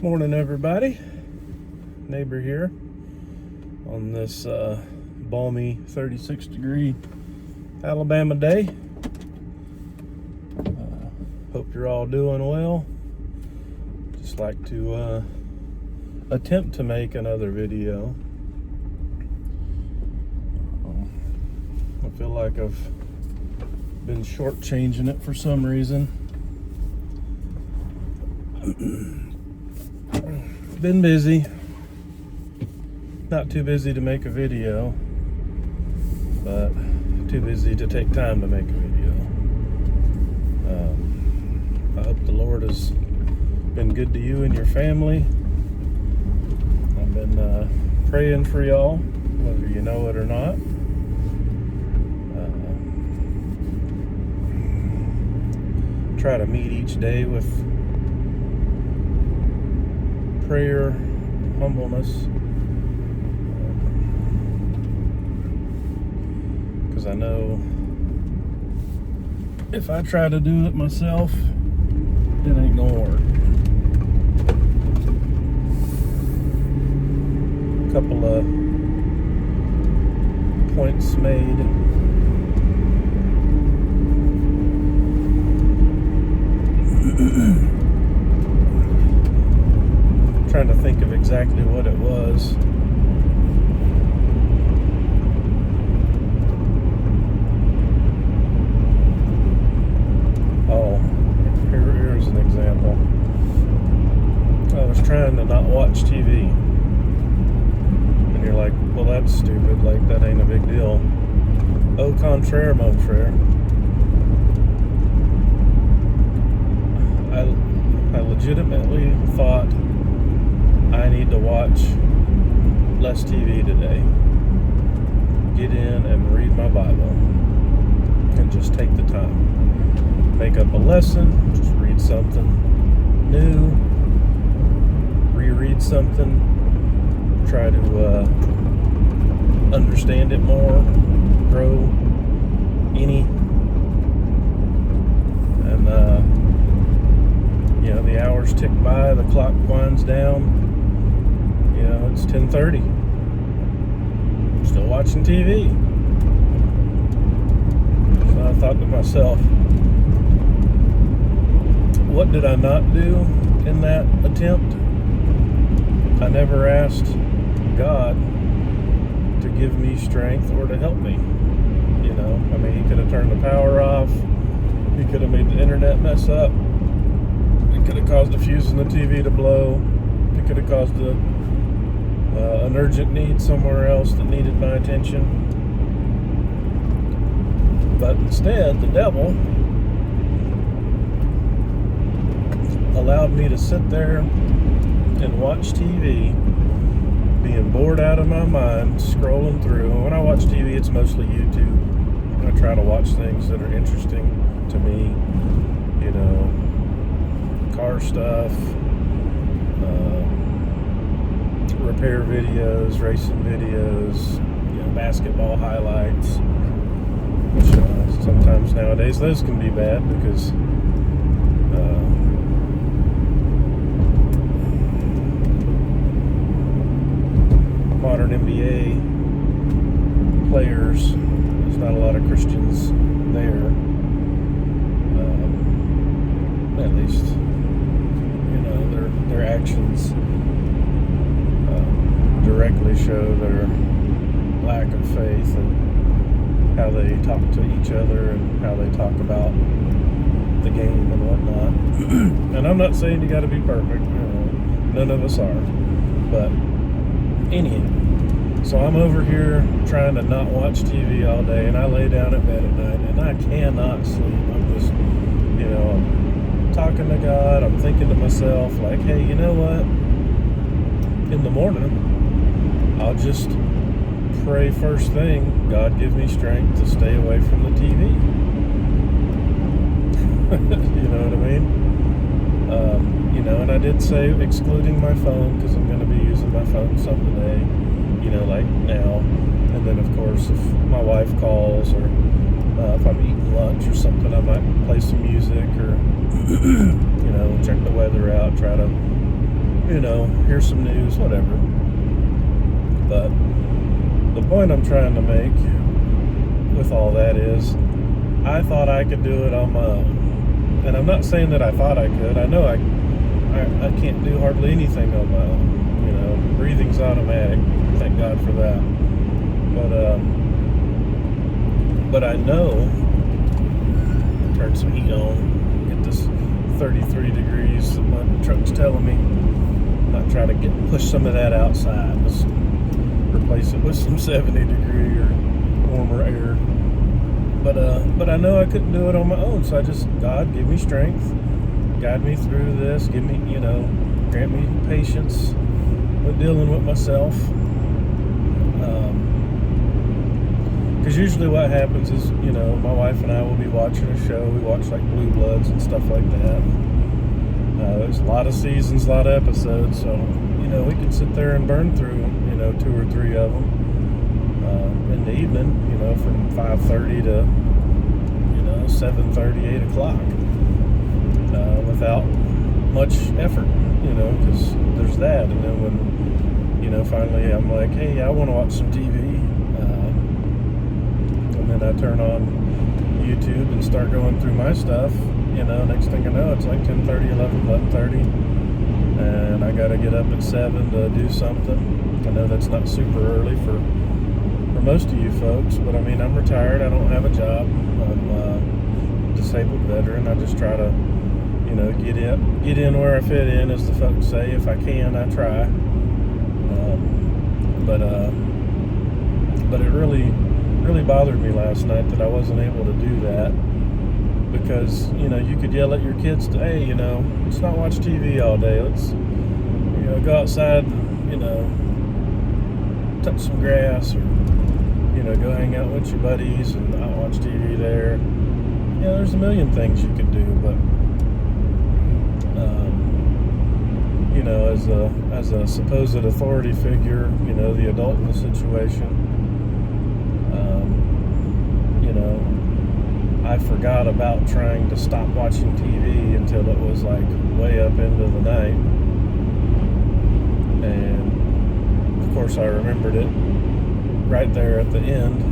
Morning, everybody. Neighbor here on this balmy 36-degree Alabama day. Hope you're all doing well. Just like to attempt to make another video. I feel like I've been shortchanging it for some reason. Been busy. Not too busy to make a video, but too busy to take time to make a video. I hope the Lord has been good to you and your family. I've been praying for y'all, whether you know it or not. Try to meet each day with prayer, humbleness, because I know if I try to do it myself, it ain't gonna work. A couple of points made. Trying to think of exactly what it was. Oh, here's an example. I was trying to not watch TV. And you're like, well, that's stupid. Like, that ain't a big deal. Au contraire, mon frere. I legitimately thought I need to watch less TV today. Get in and read my Bible and just take the time. Make up a lesson, just read something new, reread something, try to understand it more, grow any, and the hours tick by, the clock winds down. It's 10:30. Still watching TV. So I thought to myself, what did I not do in that attempt? I never asked God to give me strength or to help me. He could have turned the power off. He could have made the internet mess up. It could have caused a fuse in the TV to blow. It could have caused an urgent need somewhere else that needed my attention. But instead, the devil allowed me to sit there and watch TV, being bored out of my mind, scrolling through. And when I watch TV, it's mostly YouTube. I try to watch things that are interesting to me, car stuff, repair videos, racing videos, basketball highlights, which sometimes nowadays those can be bad because modern NBA players, there's not a lot of Christians there, at least their actions directly show their lack of faith and how they talk to each other and how they talk about the game and whatnot. And I'm not saying you got to be perfect, none of us are, but anyhow, so I'm over here trying to not watch TV all day, and I lay down at bed at night and I cannot sleep. I'm just I'm talking to God. I'm thinking to myself, like, hey, you know what, in the morning I'll just pray first thing, God give me strength to stay away from the TV. You know what I mean? And I did say excluding my phone, because I'm going to be using my phone some today, like now. And then, of course, if my wife calls or if I'm eating lunch or something, I might play some music or, check the weather out, try to here's some news, whatever. But the point I'm trying to make with all that is, I thought I could do it on my own. And I'm not saying that I thought I could. I know I can't do hardly anything on my own. Breathing's automatic. Thank God for that. But I know, turn some heat on, get this 33 degrees that my truck's telling me. Not try to push some of that outside. Let's replace it with some 70 degree or warmer air. But I know I couldn't do it on my own, so God, give me strength, guide me through this, give me, grant me patience with dealing with myself. Because usually what happens is, my wife and I will be watching a show. We watch like Blue Bloods and stuff like that. There's a lot of seasons, a lot of episodes, so, we can sit there and burn through, 2 or 3 of them in the evening, from 5:30 to, 7:30, 8 o'clock, without much effort, because there's that. And then when, finally I'm like, hey, I want to watch some TV, and then I turn on YouTube and start going through my stuff, next thing I know, it's like 10:30, 11:30, and I got to get up at 7 to do something. I know that's not super early for most of you folks, but I mean, I'm retired, I don't have a job, I'm a disabled veteran. I just try to, get in where I fit in, as the folks say. If I can, I try. But it really bothered me last night that I wasn't able to do that, because you could yell at your kids to, hey, let's not watch TV all day, let's go outside and touch some grass, or go hang out with your buddies and not watch TV there. There's a million things you could do, but as a supposed authority figure, the adult in the situation, I forgot about trying to stop watching TV until it was like way up into the night. And of course I remembered it right there at the end.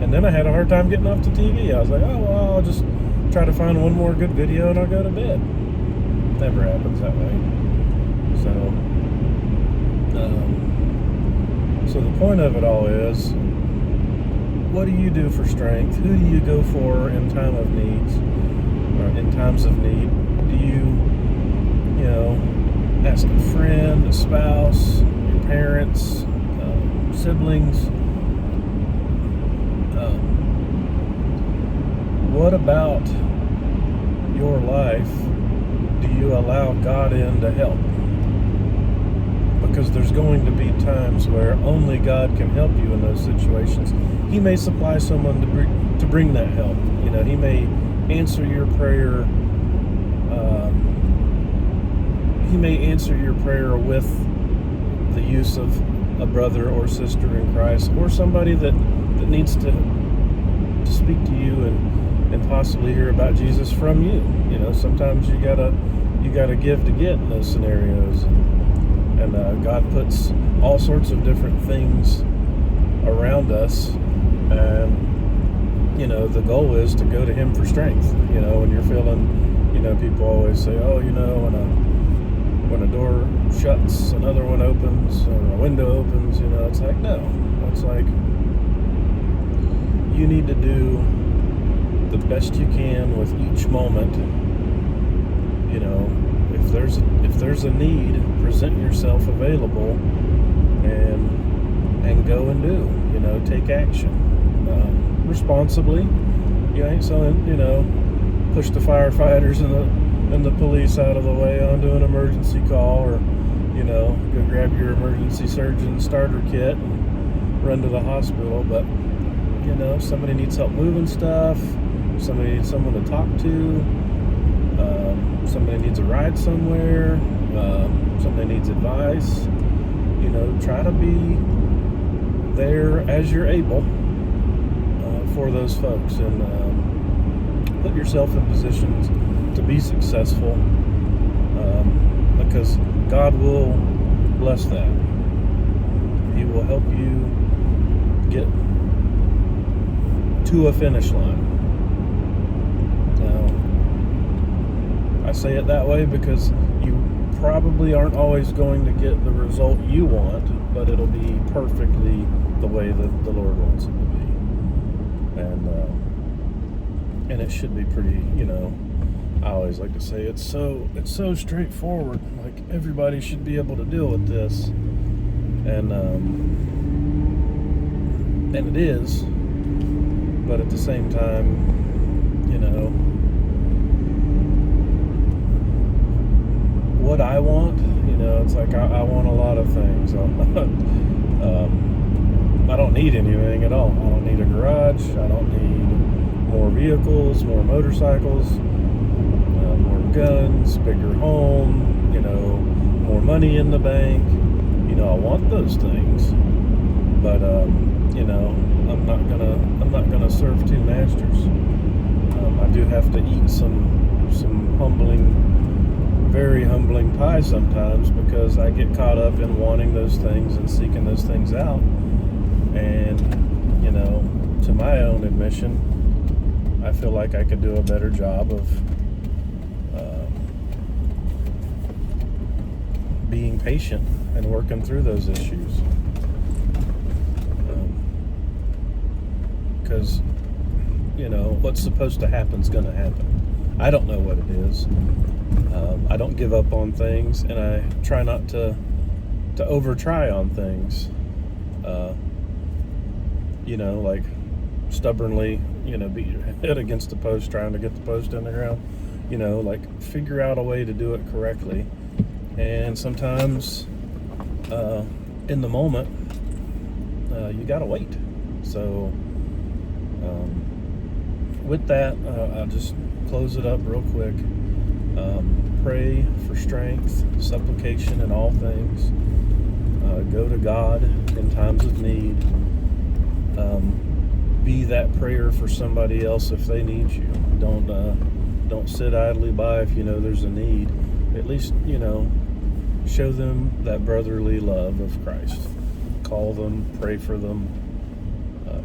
And then I had a hard time getting off the TV. I was like, oh, well, I'll just try to find one more good video and I'll go to bed. Never happens that way. So the point of it all is, what do you do for strength? Who do you go for in time of needs, or in times of need? Do you, ask a friend, a spouse, your parents, siblings? What about your life do you allow God in to help? Because there's going to be times where only God can help you in those situations. He may supply someone to bring that help. He may answer your prayer. He may answer your prayer with the use of a brother or sister in Christ, or somebody that needs to speak to you and possibly hear about Jesus from you. Sometimes you gotta give to get in those scenarios. And God puts all sorts of different things around us, and the goal is to go to Him for strength. When you're feeling, people always say, oh, when a door shuts, another one opens, or a window opens. It's like, no, it's like you need to do the best you can with each moment. If there's a need, present yourself available and go and do, take action responsibly. You ain't selling, push the firefighters and the police out of the way onto an emergency call, or go grab your emergency surgeon starter kit and run to the hospital. But if somebody needs help moving stuff, somebody needs someone to talk to, somebody needs a ride somewhere, somebody needs advice, try to be there as you're able for those folks, and put yourself in positions to be successful, because God will bless that. He will help you get to a finish line. Now, I say it that way because you probably aren't always going to get the result you want, but it'll be perfectly the way that the Lord wants it to be. And it should be pretty, I always like to say it's so straightforward. Like, everybody should be able to deal with this. And it is, but at the same time, what I want, it's like I want a lot of things. I don't need anything at all. I don't need a garage. I don't need more vehicles, more motorcycles, more guns, bigger home, more money in the bank. I want those things, but I'm not gonna serve two masters. I do have to eat some very humbling pie sometimes, because I get caught up in wanting those things and seeking those things out. And to my own admission, I feel like I could do a better job of being patient and working through those issues. Because what's supposed to happen is going to happen. I don't know what it is. I don't give up on things, and I try not to over try on things. Like stubbornly, beat your head against the post trying to get the post in the ground. Like figure out a way to do it correctly. And sometimes in the moment, you gotta wait. So with that, I'll just close it up real quick. Pray for strength, supplication in all things. Go to God in times of need. Be that prayer for somebody else if they need you. Don't sit idly by if there's a need. At least show them that brotherly love of Christ. Call them, pray for them.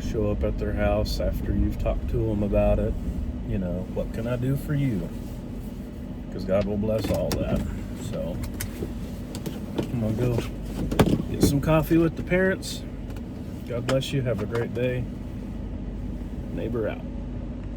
Show up at their house after you've talked to them about it. What can I do for you? Because God will bless all that. So I'm gonna go get some coffee with the parents. God bless you. Have a great day. Neighbor out.